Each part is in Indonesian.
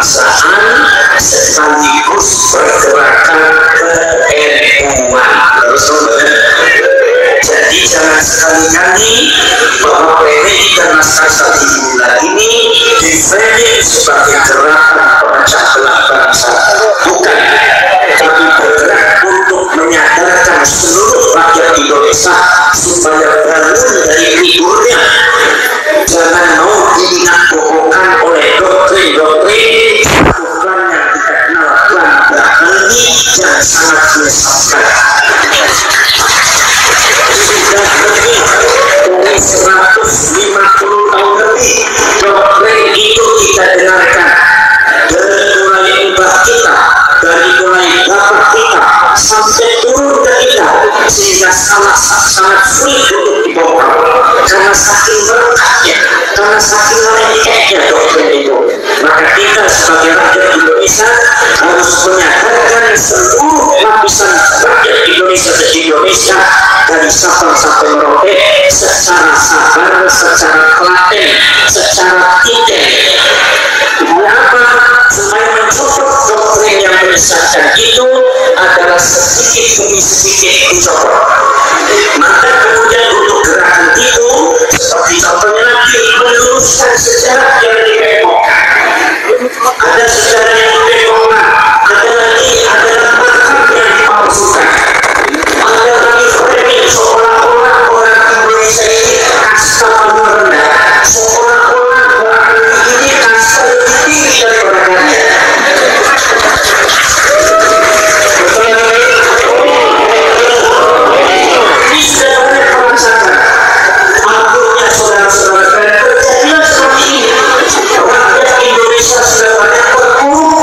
kebangsaan sekaligus pergerakan ke-NU-an. Terus jadi jangan sekali-kali bahwa PNI dan Naskah Bulan ini diframing sebagai gerakan pemecah belah bangsa. Bukan, tapi bergerak untuk menyadarkan seluruh rakyat Indonesia supaya bangun dari tidurnya. Jangan mau diingat-pokokkan oleh doktrin-doktrin bukan yang tidak kenal belakang ini yang sangat menyesatkan. Sudah lebih dari 150 tahun lebih doktrin itu kita dengarkan dari mulai ubah kita, dari mulai bapak kita sampai turun ke kita, sehingga sangat sulit untuk dibongkar karena saking merekatnya, karena saking lengketnya doktrin itu. Maka kita sebagai rakyat Indonesia harus menyadarkan seluruh lapisan rakyat Indonesia di Indonesia dari Sabang sampai Merauke secara sabar, secara telaten, secara titik. Mengapa? Supaya mencoba doktrin yang menyesatkan itu adalah sedikit demi sedikit dicoba. Maka kemudian untuk gerakan itu seperti contohnya lagi meluruskan sejarah yang dibengkokkan. Ada sejarah yang dibengkokkan, ada lagi adalah makam yang dipalsukan. Ada lagi framing seolah-olah orang Indonesia ini kasta paling rendah, seolah-olah orang ini kasta lebih tinggi daripada kalian. Ini sudah banyak merasakan. Akhirnya saudara-saudara terjadilah seperti ini. Rakyat Indonesia sudah banyak berpuluh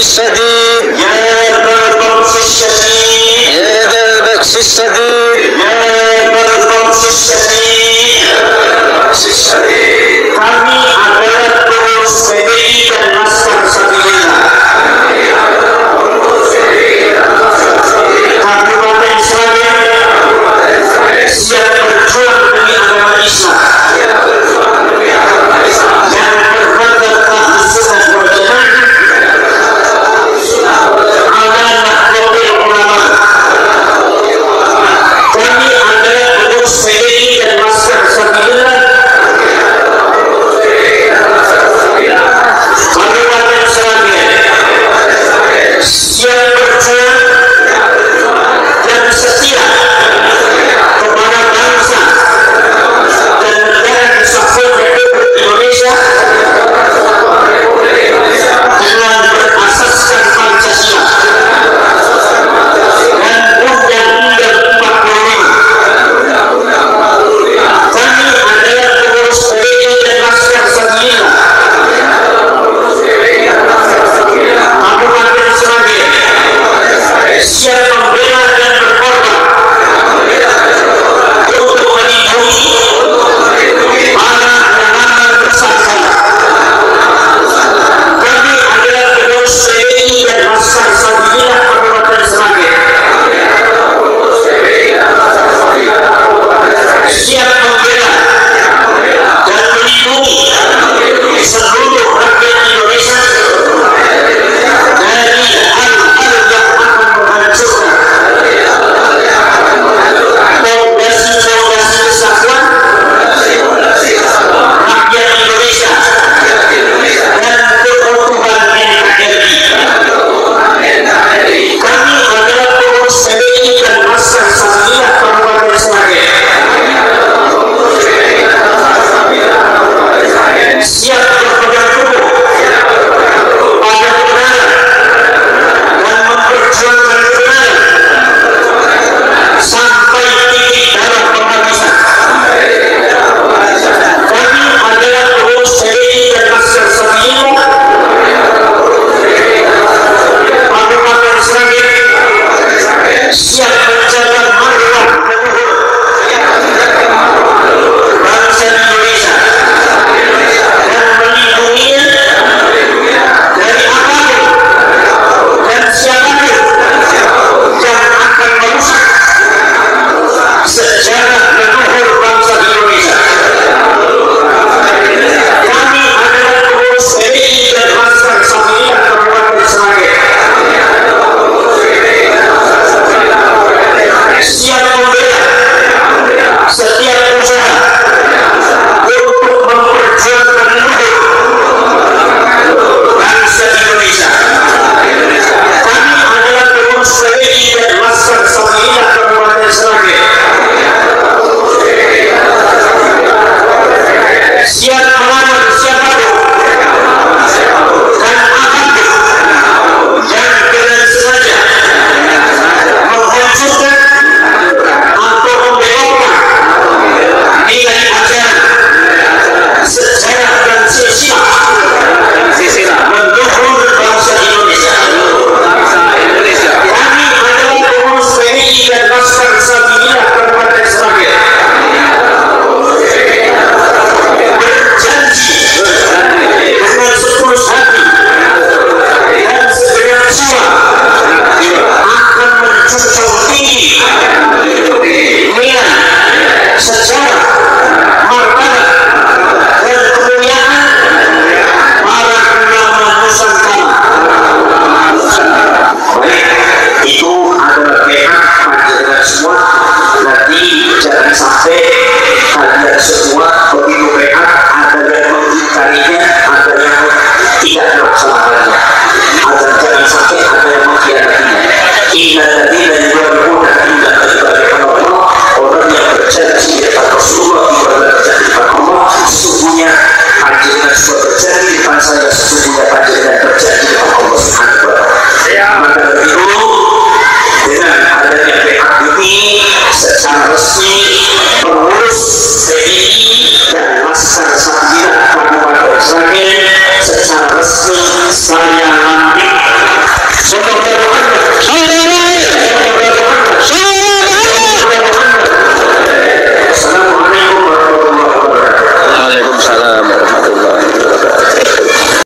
الشديد